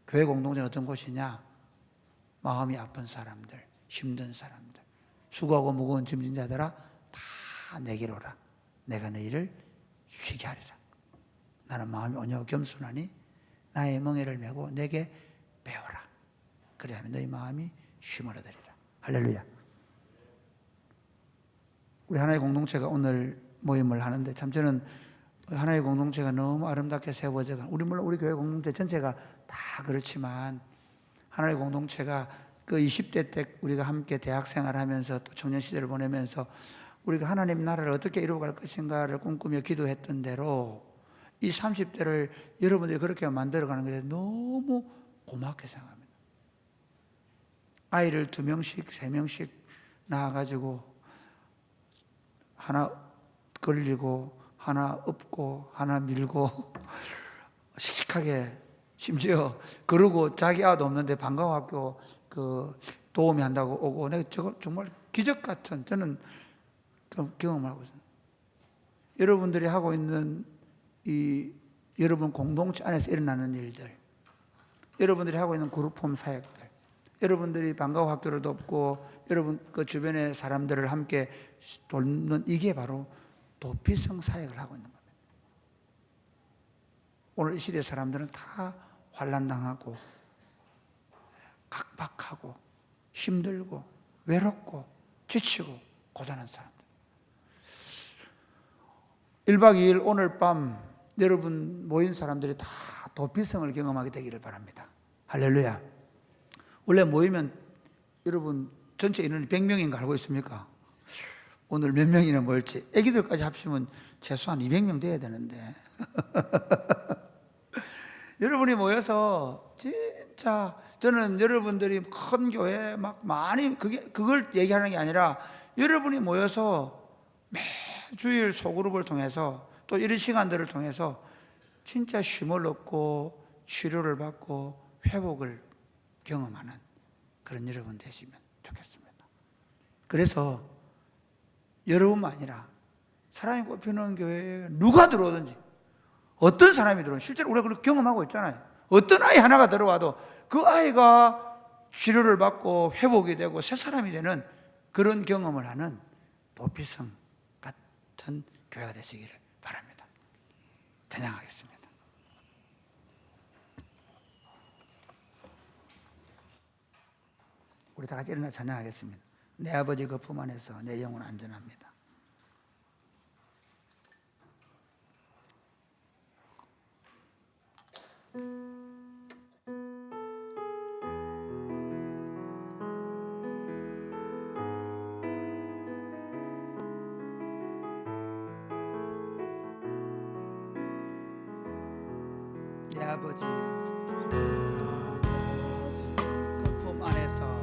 교회 공동체는 어떤 곳이냐? 마음이 아픈 사람들, 힘든 사람들, 수고하고 무거운 짐진 자들아 다 내게로 오라. 내가 너희를 쉬게 하리라. 나는 마음이 온유하고 겸손하니 나의 멍에를 메고 내게 배워라. 그래야면 너희 마음이 쉼을 얻으리라. 할렐루야. 우리 하나의 공동체가 오늘 모임을 하는데 참 저는 하나의 공동체가 너무 아름답게 세워져가, 물론 우리 교회 공동체 전체가 다 그렇지만 하나의 공동체가 그 20대 때 우리가 함께 대학 생활하면서 또 청년 시절을 보내면서 우리가 하나님 나라를 어떻게 이루어갈 것인가를 꿈꾸며 기도했던 대로 이 30대를 여러분들이 그렇게 만들어가는 것에 너무 고맙게 생각합니다. 아이를 2명씩 3명씩 낳아가지고 하나 걸리고 하나 업고 하나 밀고 씩씩하게, 심지어 그러고 자기 아도 없는데 방과학교 그 도우미 한다고 오고, 내가 저거 정말 기적 같은 저는 좀 경험하고 있습니다. 여러분들이 하고 있는 이 여러분 공동체 안에서 일어나는 일들, 여러분들이 하고 있는 그룹홈 사역들, 여러분들이 방과후 학교를 돕고 여러분 그 주변의 사람들을 함께 돕는 이게 바로 도피성 사역을 하고 있는 겁니다. 오늘 이 시대 사람들은 다 환난당하고 각박하고 힘들고 외롭고 지치고 고단한 사람들. 1박 2일 오늘 밤 여러분 모인 사람들이 다 도피성을 경험하게 되기를 바랍니다. 할렐루야. 원래 모이면 여러분 전체 인원이 100명인가 알고 있습니까? 오늘 몇 명이나 모일지. 애기들까지 합치면 최소한 200명 돼야 되는데 여러분이 모여서 진짜 저는 여러분들이 큰 교회 막 많이 그걸 얘기하는 게 아니라 여러분이 모여서 매주일 소그룹을 통해서 또 이런 시간들을 통해서 진짜 쉼을 얻고 치료를 받고 회복을 경험하는 그런 여러분 되시면 좋겠습니다. 그래서 여러분만 아니라 사람이 꼽히는 교회에 누가 들어오든지 어떤 사람이 들어오든 실제로 우리가 그걸 경험하고 있잖아요. 어떤 아이 하나가 들어와도 그 아이가 치료를 받고 회복이 되고 새 사람이 되는 그런 경험을 하는 도피성 같은 교회가 되시기를 바랍니다. 찬양하겠습니다. 우리 다 같이 일어나 찬양하겠습니다. 내 아버지 그 품 안에서 내 영혼 안전합니다. 내 아버지 그 품 안에서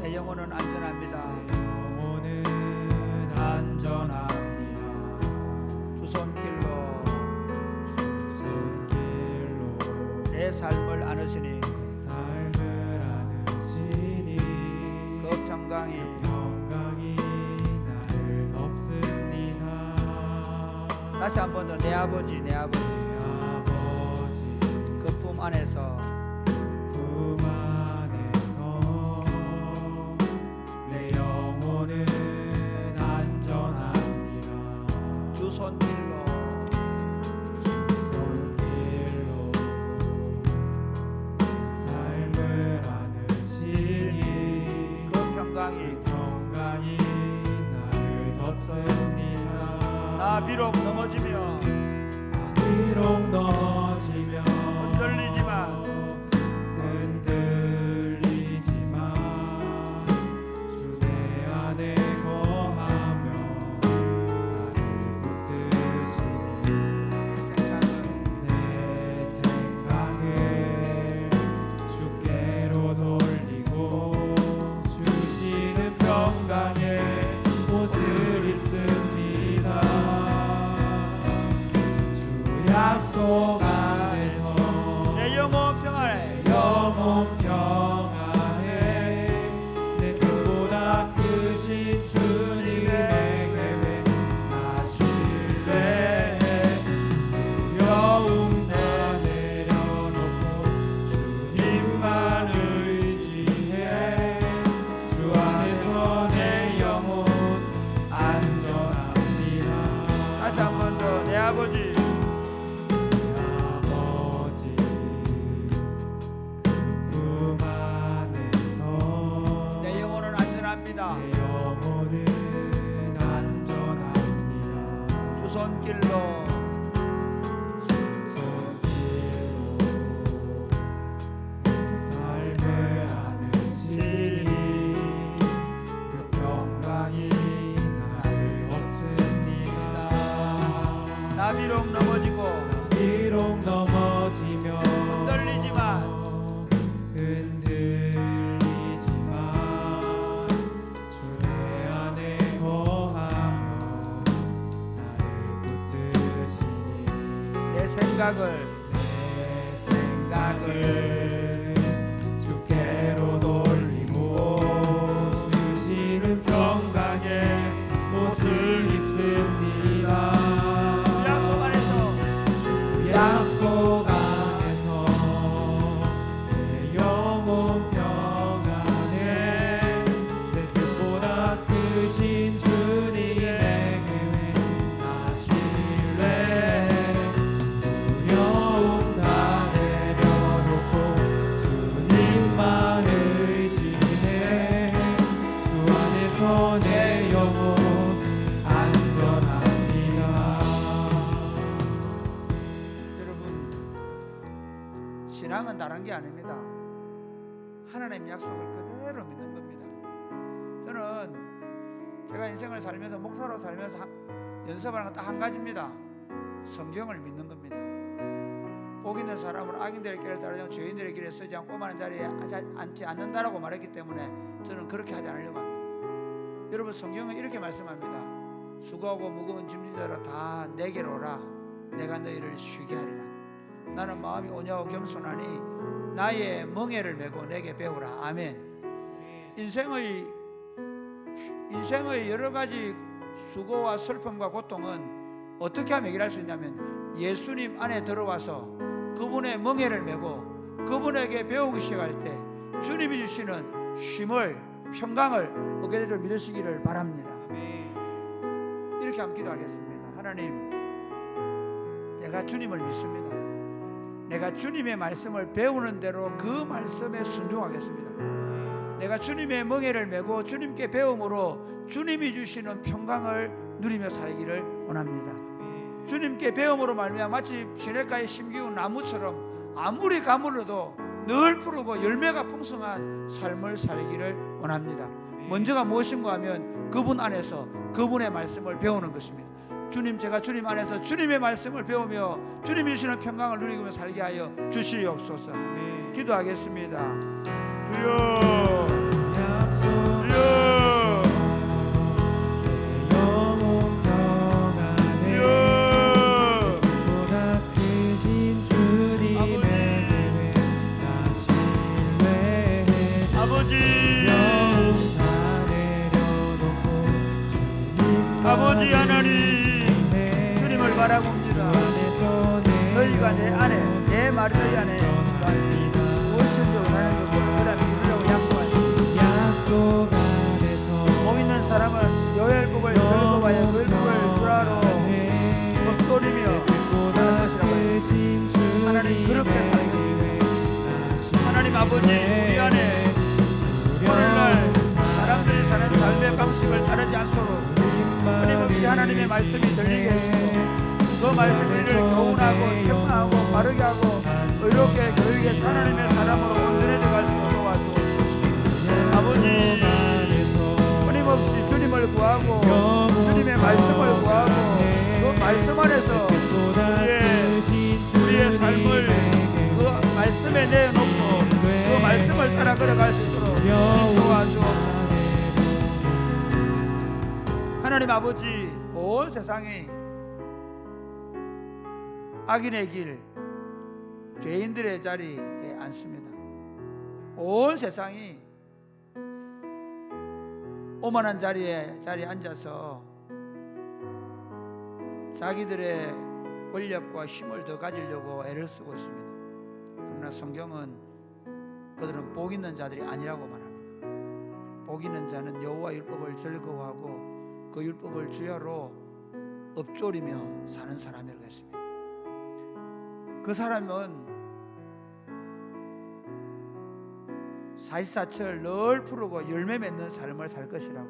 내 영혼은 안전합니다. 주 손길로 내 삶을 안으시니 그 평강이 나를 덮습니다. 다시 한 번 더 내 아버지 그 품 안에서 내 영혼은 안전합니다. 주 손길로 삶을 안으시니 그 평강이 나를 덮습니다. 나 비록 넘어지며 흔들리지만 주 내 안에 거하며 나를 붙드시니 내 생각을 주께로 돌리고 주시는 평강의 옷을 입습니다. 주 약속 안에서 내 영혼 평안에 내 뜻보다 크신 주님에게 나실래. 두려움 다 내려놓고 주님만 의지해. 주 안에서 내 영혼 안전합니다. 다시 한 번 더 내 아버지 품 안에서 내 영혼은 안전합니다. 내 영혼은 안전합니다. 주 손길로 삶을 안으시니 그 평강이 나를 덮습니다. 나 비록 넘어지고 비록 넘어지며 흔들리지만 주 내 안에 거하며 나를 붙드시니 내 생각을 내 생각을 주께로 돌리고 다른 게 아닙니다. 하나님의 약속을 그대로 믿는 겁니다. 저는 제가 인생을 살면서 목사로 살면서 연습하는 건 딱 한 가지입니다. 성경을 믿는 겁니다. 복 있는 사람은 악인들의 길을 따르지 않고 죄인들의 길에 서지 않고 오만한 자리에 앉지 않는다라고 말했기 때문에 저는 그렇게 하지 않으려고 합니다. 여러분, 성경은 이렇게 말씀합니다. 수고하고 무거운 짐진 자라 다 내게로 오라. 내가 너희를 쉬게 하리라. 나는 마음이 온유하고 겸손하니 나의 멍에를 메고 내게 배우라. 아멘. 인생의 여러 가지 수고와 슬픔과 고통은 어떻게 하면 해결할 수 있냐면 예수님 안에 들어와서 그분의 멍에를 메고 그분에게 배우기 시작할 때 주님이 주시는 쉼을, 평강을 얻게 될 줄 믿으시기를 바랍니다. 이렇게 한번 기도하겠습니다. 하나님, 내가 주님을 믿습니다. 내가 주님의 말씀을 배우는 대로 그 말씀에 순종하겠습니다. 내가 주님의 멍에를 메고 주님께 배움으로 주님이 주시는 평강을 누리며 살기를 원합니다. 주님께 배움으로 말미암아 마치 시냇가에 심기운 나무처럼 아무리 가물어도 늘 푸르고 열매가 풍성한 삶을 살기를 원합니다. 먼저가 무엇인가 하면 그분 안에서 그분의 말씀을 배우는 것입니다. 주님, 제가 주님 안에서 주님의 말씀을 배우며 주님이 주시는 평강을 누리며 살게 하여 주시옵소서. 기도하겠습니다. 주여, 아버지 하나님, 주님을 바라봅니다. 너희가 내 안에, 내 말이 너희 안에 무엇인지 원하는 것 그다음에 이루려고 약속 안에서 복 있는 사람은 요엘복을 즐거워하여 그 율법을 주라로 읊조리며 사는 것이라고 했습니다. 하나님, 그렇게 살겠습니다. 하나님 아버지, 우리 안에 오늘날 사람들이 사는 삶의 방식을 따르지 않도록 끊임없이 하나님의 말씀이 들리게 해주시고 그 말씀을 교훈하고 책망하고 바르게 하고 의롭게 교육해서 하나님의 사람으로 온전해져 갈 수 있도록 도와주옵소서. 아버지, 끊임없이 주님을 구하고 주님의 말씀을 구하고 그 말씀 안에서 우리의 삶을 그 말씀에 내놓고 그 말씀을 따라 걸어갈 수 있도록 도와주옵소서. 하나님 아버지, 온 세상이 악인의 길, 죄인들의 자리에 앉습니다. 온 세상이 오만한 자리에 앉아서 자기들의 권력과 힘을 더 가지려고 애를 쓰고 있습니다. 그러나 성경은 그들은 복 있는 자들이 아니라고 말합니다. 복 있는 자는 여호와 율법을 즐거워하고 그 율법을 주야로 읊조리며 사는 사람이라고 했습니다. 그 사람은 사시사철 늘 푸르고 열매 맺는 삶을 살 것이라고,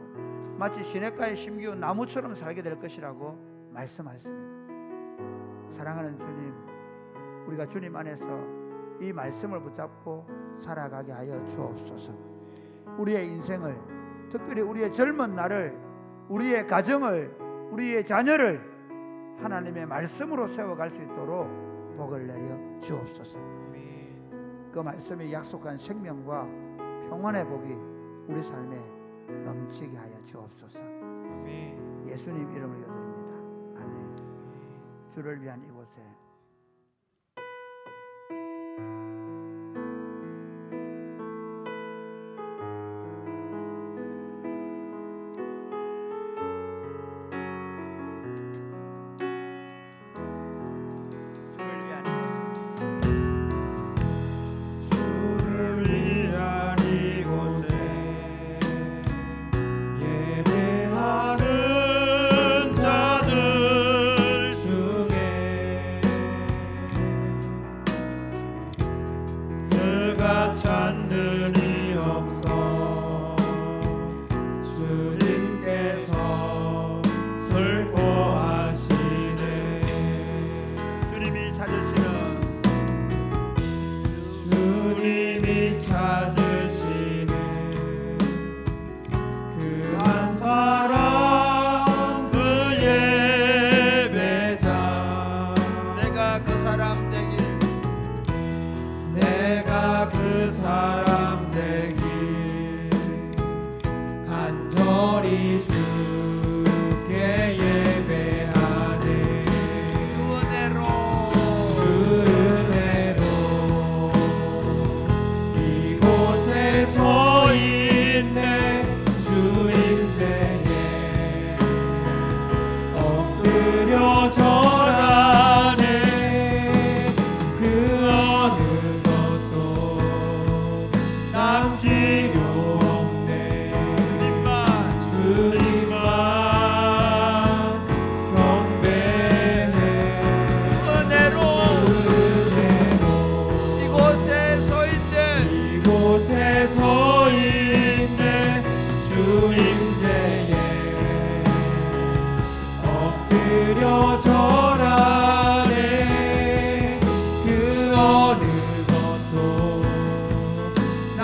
마치 시냇가에 심기운 나무처럼 살게 될 것이라고 말씀하셨습니다. 사랑하는 주님, 우리가 주님 안에서 이 말씀을 붙잡고 살아가게 하여 주옵소서. 우리의 인생을, 특별히 우리의 젊은 날을, 우리의 가정을, 우리의 자녀를 하나님의 말씀으로 세워갈 수 있도록 복을 내려 주옵소서. 그 말씀이 약속한 생명과 평안의 복이 우리 삶에 넘치게 하여 주옵소서. 예수님 이름으로 기도드립니다. 아멘. 주를 위한 이곳에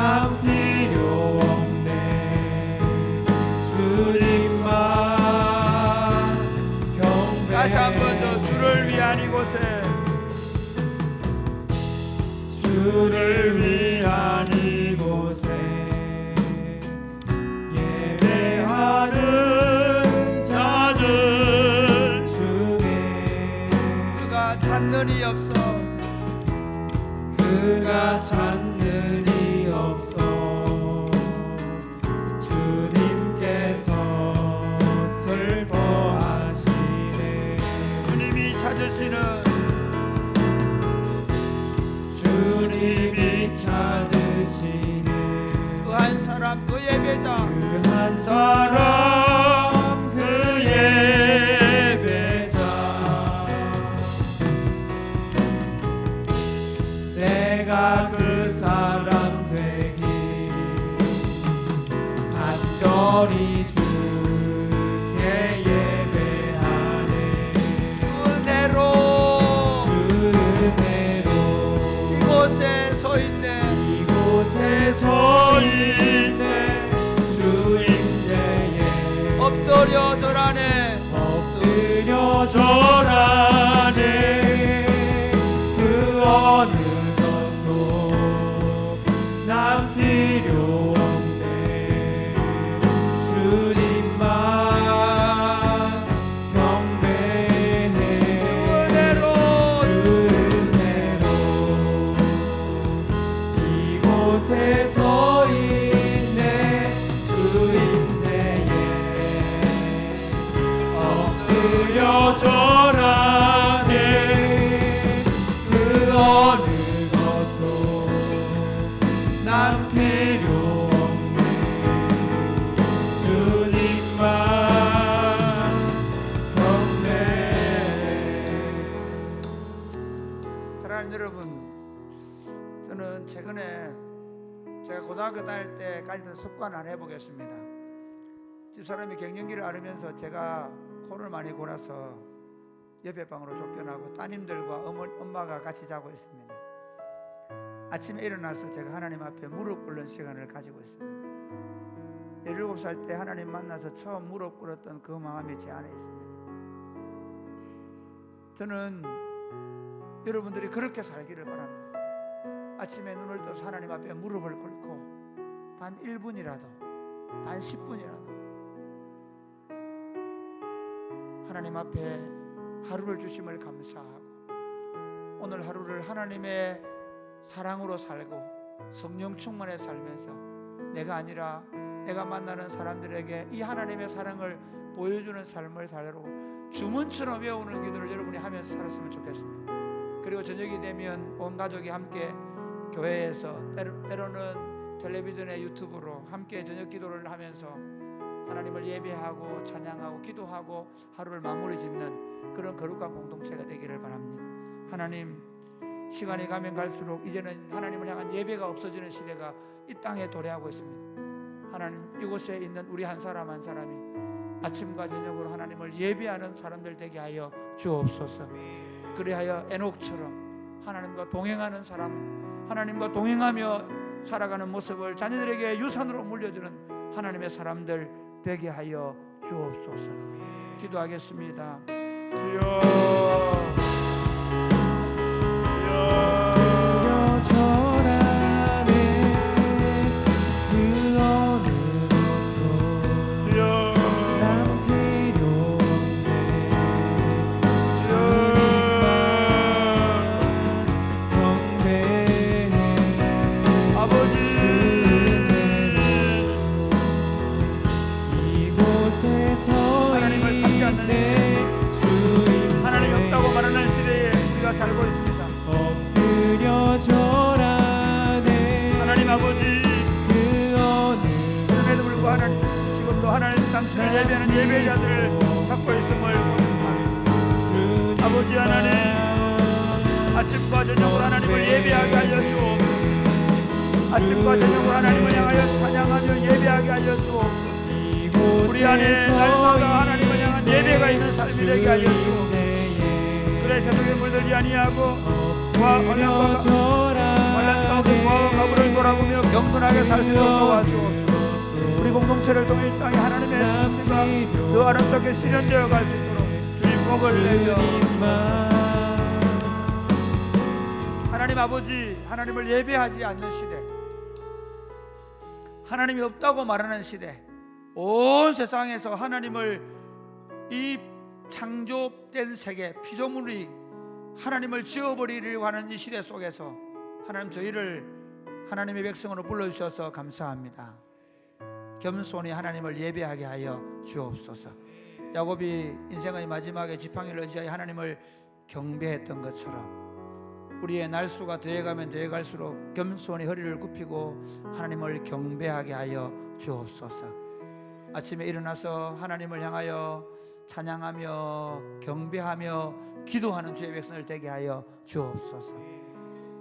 남 필요 없네 주님만 경배해 다시 한 번 더 주를 위한 이곳에 주를 위한 이곳에 예배하는 자들 중에 그가 찾는 이 없어 그가 찾는 이 없어 주님께서 슬퍼하시네 주님이 찾으시는 주님이 찾으시는 그 한 사람 그 예배자 그 한 사람 그 예배자 내가 그 사람 되기 간절히 주께 예배하네 주 은혜로 주 은혜로 이곳에 서 있네 이곳에 서 있네 주임제에 엎드려 절하네 엎드려 절하네 그 어느 것도 남 필요 없네 주님만 경배해 은혜로 주 은혜로 이곳에 서 있네 주임제에 엎드려 절하네 그 어느 것도 남 필요 없네 주님만 경배해 사랑하는 여러분 저는 최근에 제가 고등학교 다닐 때 가지던 습관 안 해보겠습니다 집사람이 갱년기를 앓으면서 제가 코를 많이 골아서 옆에 방으로 쫓겨나고 따님들과 엄마가 같이 자고 있습니다 아침에 일어나서 제가 하나님 앞에 무릎 꿇는 시간을 가지고 있습니다 17살 때 하나님 만나서 처음 무릎 꿇었던 그 마음이 제 안에 있습니다 저는 여러분들이 그렇게 살기를 바랍니다 아침에 눈을 떠서 하나님 앞에 무릎을 꿇고 단 1분이라도 단 10분이라도 하나님 앞에 하루를 주심을 감사하고 오늘 하루를 하나님의 사랑으로 살고 성령 충만에 살면서 내가 아니라 내가 만나는 사람들에게 이 하나님의 사랑을 보여주는 삶을 살려고 주문처럼 외우는 기도를 여러분이 하면서 살았으면 좋겠습니다 그리고 저녁이 되면 온 가족이 함께 교회에서 때로는 텔레비전에 유튜브로 함께 저녁 기도를 하면서 하나님을 예배하고 찬양하고 기도하고 하루를 마무리 짓는 그런 거룩한 공동체가 되기를 바랍니다 하나님 시간이 가면 갈수록 이제는 하나님을 향한 예배가 없어지는 시대가 이 땅에 도래하고 있습니다 하나님 이곳에 있는 우리 한 사람 한 사람이 아침과 저녁으로 하나님을 예배하는 사람들 되게 하여 주옵소서 그리하여 에녹처럼 하나님과 동행하는 사람 하나님과 동행하며 살아가는 모습을 자녀들에게 유산으로 물려주는 하나님의 사람들 되게 하여 주옵소서 기도하겠습니다 주여 살고 있습니다. 엎드려 절하네 하나님 아버지 그 어느 그럼에도 불구하고 하나님 지금도 하나님 당신을 예배하는 예배자들을 찾고 있음을 고백합니다. 아버지 하나님 아침과 저녁으로 하나님을 예배하게 하여 주옵소서 아침과 저녁으로 하나님을 향하여 찬양하며 예배하게 하여 주옵소서 우리 안에 날마다 하나님을 향한 예배가 있는 삶이 되게 하여 주옵소서 그래 세상에 물들지 아니하고 와 언약과 환란 가운데 과거를 돌아보며 경건하게 살 수 있도록 도와주옵소서. 우리 공동체를 통해 이 땅에 하나님의 통치가 더 아름답게 실현되어 갈 수 있도록 주님 복을 내려 하나님 아버지, 하나님을 예배하지 않는 시대, 하나님이 없다고 말하는 시대, 온 세상에서 하나님을 이 창조된 세계 피조물이 하나님을 지워버리려고 하는 이 시대 속에서 하나님 저희를 하나님의 백성으로 불러주셔서 감사합니다. 겸손히 하나님을 예배하게 하여 주옵소서. 야곱이 인생의 마지막에 지팡이를 의지하여 하나님을 경배했던 것처럼 우리의 날수가 더해가면 더해갈수록 겸손히 허리를 굽히고 하나님을 경배하게 하여 주옵소서. 아침에 일어나서 하나님을 향하여 찬양하며 경배하며 기도하는 주의 백성을 되게 하여 주옵소서.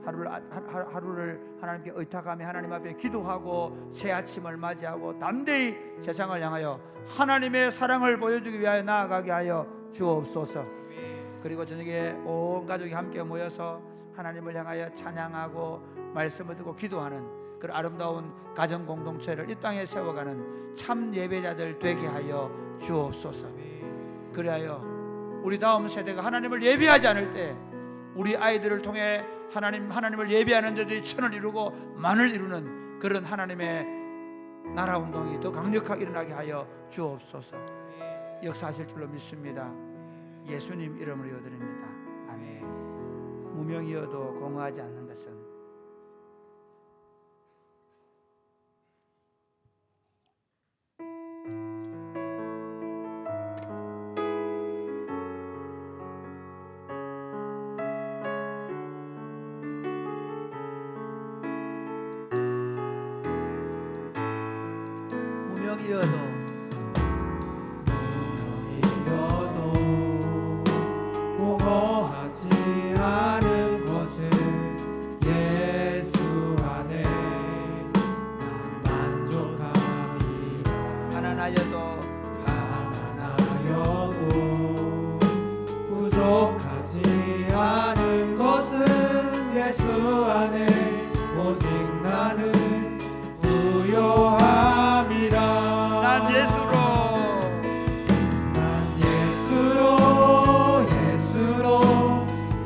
하루를 하나님께 의탁하며 하나님 앞에 기도하고 새 아침을 맞이하고 담대히 세상을 향하여 하나님의 사랑을 보여주기 위하여 나아가게 하여 주옵소서. 그리고 저녁에 온 가족이 함께 모여서 하나님을 향하여 찬양하고 말씀을 듣고 기도하는 그런 아름다운 가정 공동체를 이 땅에 세워가는 참 예배자들 되게 하여 주옵소서. 그리하여 우리 다음 세대가 하나님을 예배하지 않을 때 우리 아이들을 통해 하나님을 예배하는 자들이 천을 이루고 만을 이루는 그런 하나님의 나라 운동이 더 강력하게 일어나게 하여 주옵소서. 역사하실 줄로 믿습니다. 예수님 이름으로 기도드립니다. 아멘. 무명이어도 공허하지 않는 것은 무명이어도 공허하지 않은 것은 예수 안에 난 만족하리라. 가난하여도 부족하지 않은 것은 예수 안에 오직 나는 부요함이라. 난 예수로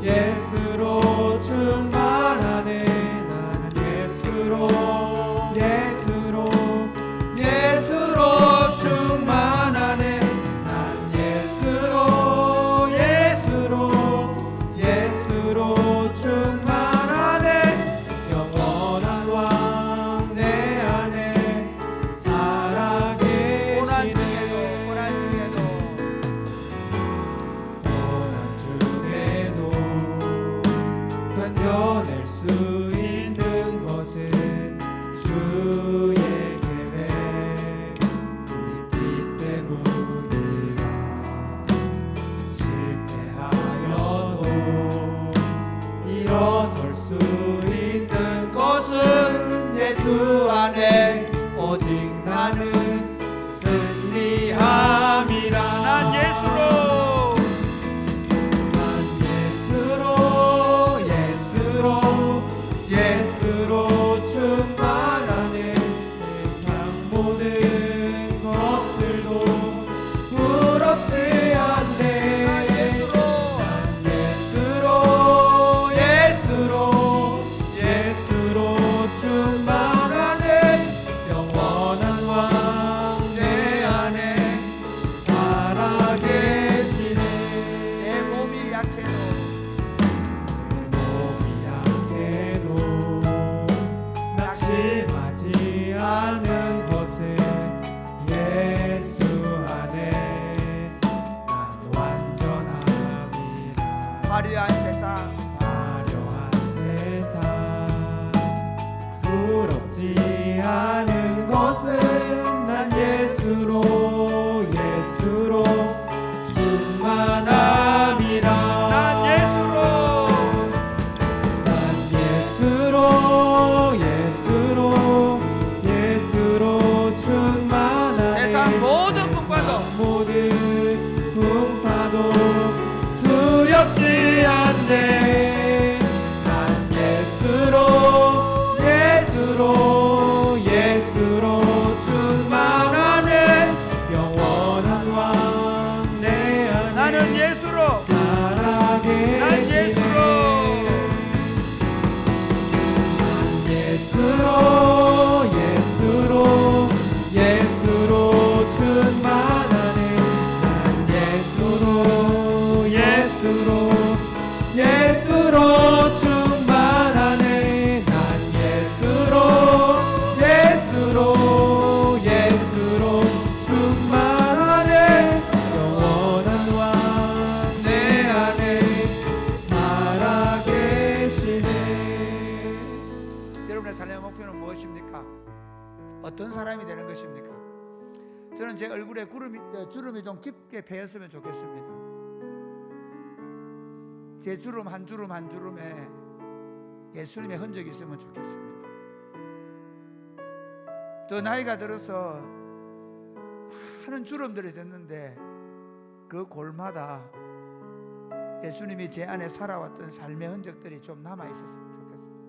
예수로 충만하네. 나는 예수로 충만하네. 난 예수로 충만하네. 영원한 왕 내 안에 살아계시네. 고난 중에도 견뎌낼 수 있는 것은 주의 계획 있기 때문이라. 실패하여도 일어설 수 있는 것은 예수 안에 오직 나는 승리함이라. 난 예수로 충만하네. 세상 모든 것들도 부럽지 않네. 난 예수로 충만하네. 영원한 왕 내 안에 살아계시네. 내 몸이 약해도 낙심하지 않은 것은 예수 안에 난 완전함이라. 화려한 세상 부럽지 않은 것은 난 예수로 충만함이라. 난 예수로 충만하네. 세상 모든 풍파도 두렵지 않네. 난 예수로 좋다. 어떤 사람이 되는 것입니까? 저는 제 얼굴에 주름이 좀 깊게 배었으면 좋겠습니다. 제 주름 한 주름 한 주름에 예수님의 흔적이 있으면 좋겠습니다. 더 나이가 들어서 많은 주름들이 됐는데 그 골마다 예수님이 제 안에 살아왔던 삶의 흔적들이 좀 남아있었으면 좋겠습니다.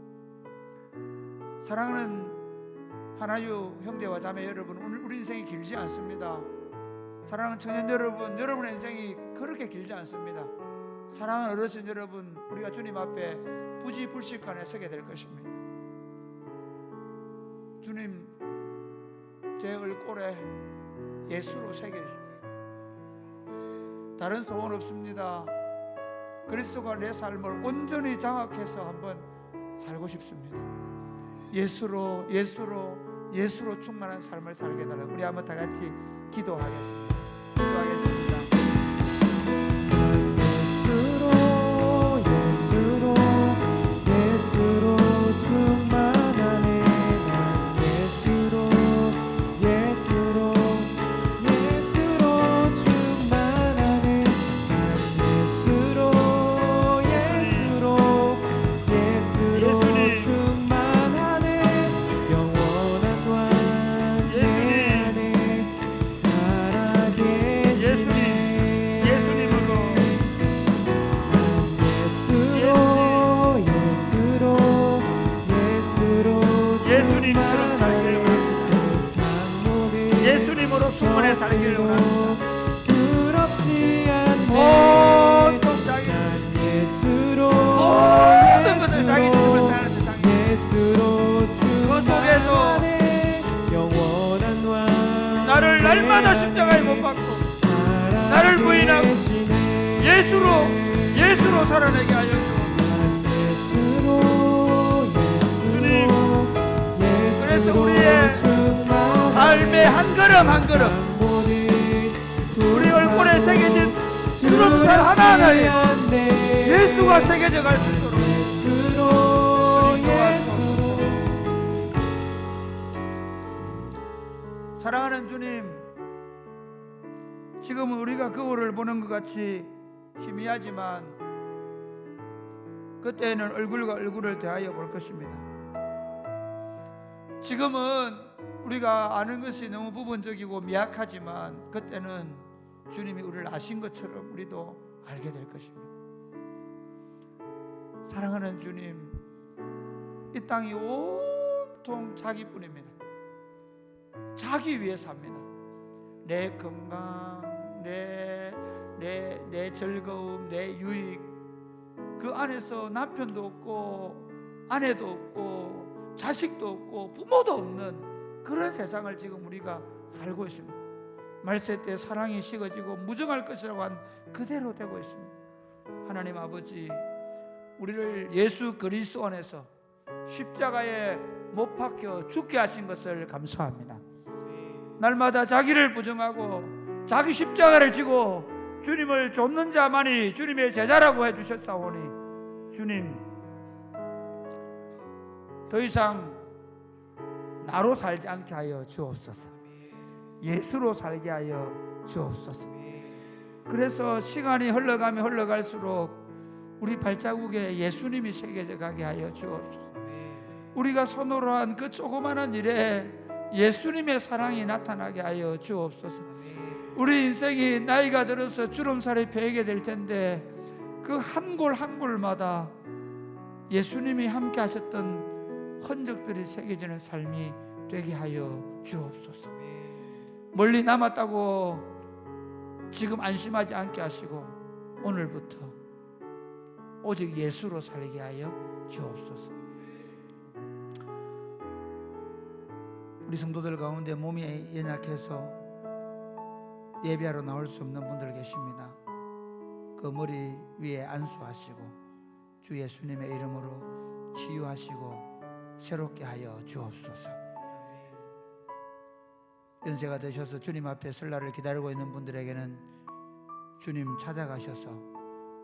사랑하는 하나유 형제와 자매 여러분, 우리 인생이 길지 않습니다. 사랑하는 청년 여러분, 여러분의 인생이 그렇게 길지 않습니다. 사랑하는 어르신 여러분, 우리가 주님 앞에 부지불식간에 서게 될 것입니다. 주님, 제 얼굴에 예수로 새겨주십시오. 다른 소원 없습니다. 그리스도가 내 삶을 온전히 장악해서 한번 살고 싶습니다. 예수로 충만한 삶을 살게 해달라. 우리 한번 다 같이 기도하겠습니다. 예수로 충만하네. 난 예수로 충만하네. 난 예수로 충만하네. 영원한 왕 내 안에 살아계시네. 예수님으로 예수님처럼 살기를 원합니다. 예수님으로 충만해 살기를 원합니다. 부럽지 않네. 모든 자기 난 예수로 모든 것을 자기 이름으로 사는 세상에 예수로 그 속에서 충만하네. 영원한 왕 나를 날마다 십자가에 못 박고 나를 부인하고 예수로 살아내게 하여 주옵소서. 주님, 그래서 우리의 삶의 한 걸음 한 걸음 우리 얼굴에 새겨진 주름살 하나하나에 예수가 새겨져 갈 수 있도록 사랑하는 주님, 지금은 우리가 거울을 보는 것 같이 희미하지만 그때는 얼굴과 얼굴을 대하여 볼 것입니다. 지금은 우리가 아는 것이 너무 부분적이고 미약하지만 그때는 주님이 우리를 아신 것처럼 우리도 알게 될 것입니다. 사랑하는 주님, 이 땅이 온통 자기뿐입니다. 자기 위해 삽니다. 내 건강, 내 즐거움, 내 유익, 그 안에서 남편도 없고 아내도 없고 자식도 없고 부모도 없는 그런 세상을 지금 우리가 살고 있습니다. 말세 때 사랑이 식어지고 무정할 것이라고 한 그대로 되고 있습니다. 하나님 아버지, 우리를 예수 그리스도 안에서 십자가에 못 박혀 죽게 하신 것을 감사합니다. 날마다 자기를 부정하고 자기 십자가를 지고 주님을 좇는 자만이 주님의 제자라고 해주셨사오니 주님, 더 이상 나로 살지 않게 하여 주옵소서. 예수로 살게 하여 주옵소서. 그래서 시간이 흘러가면 흘러갈수록 우리 발자국에 예수님이 새겨져 가게 하여 주옵소서. 우리가 손으로 한 그 조그마한 일에 예수님의 사랑이 나타나게 하여 주옵소서. 우리 인생이 나이가 들어서 주름살이 배이게 될 텐데 그 한 골 한 골마다 예수님이 함께 하셨던 흔적들이 새겨지는 삶이 되게 하여 주옵소서. 멀리 남았다고 지금 안심하지 않게 하시고 오늘부터 오직 예수로 살게 하여 주옵소서. 우리 성도들 가운데 몸이 연약해서 예배하러 나올 수 없는 분들 계십니다. 그 머리 위에 안수하시고 주 예수님의 이름으로 치유하시고 새롭게 하여 주옵소서. 연세가 되셔서 주님 앞에 설날을 기다리고 있는 분들에게는 주님 찾아가셔서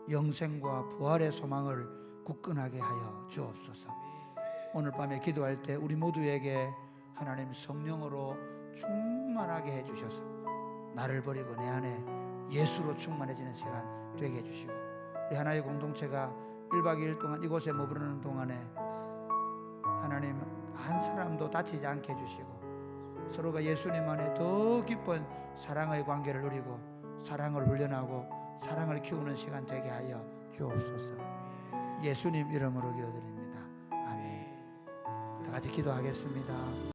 영생과 부활의 소망을 굳건하게 하여 주옵소서. 오늘 밤에 기도할 때 우리 모두에게 하나님 성령으로 충만하게 해주셔서 나를 버리고 내 안에 예수로 충만해지는 시간 되게 해주시고, 우리 하나의 공동체가 1박 2일 동안 이곳에 머무르는 동안에 하나님 한 사람도 다치지 않게 해주시고, 서로가 예수님 안에 더 깊은 사랑의 관계를 누리고 사랑을 훈련하고 사랑을 키우는 시간 되게 하여 주옵소서. 예수님 이름으로 기도드립니다. 아멘. 다 같이 기도하겠습니다.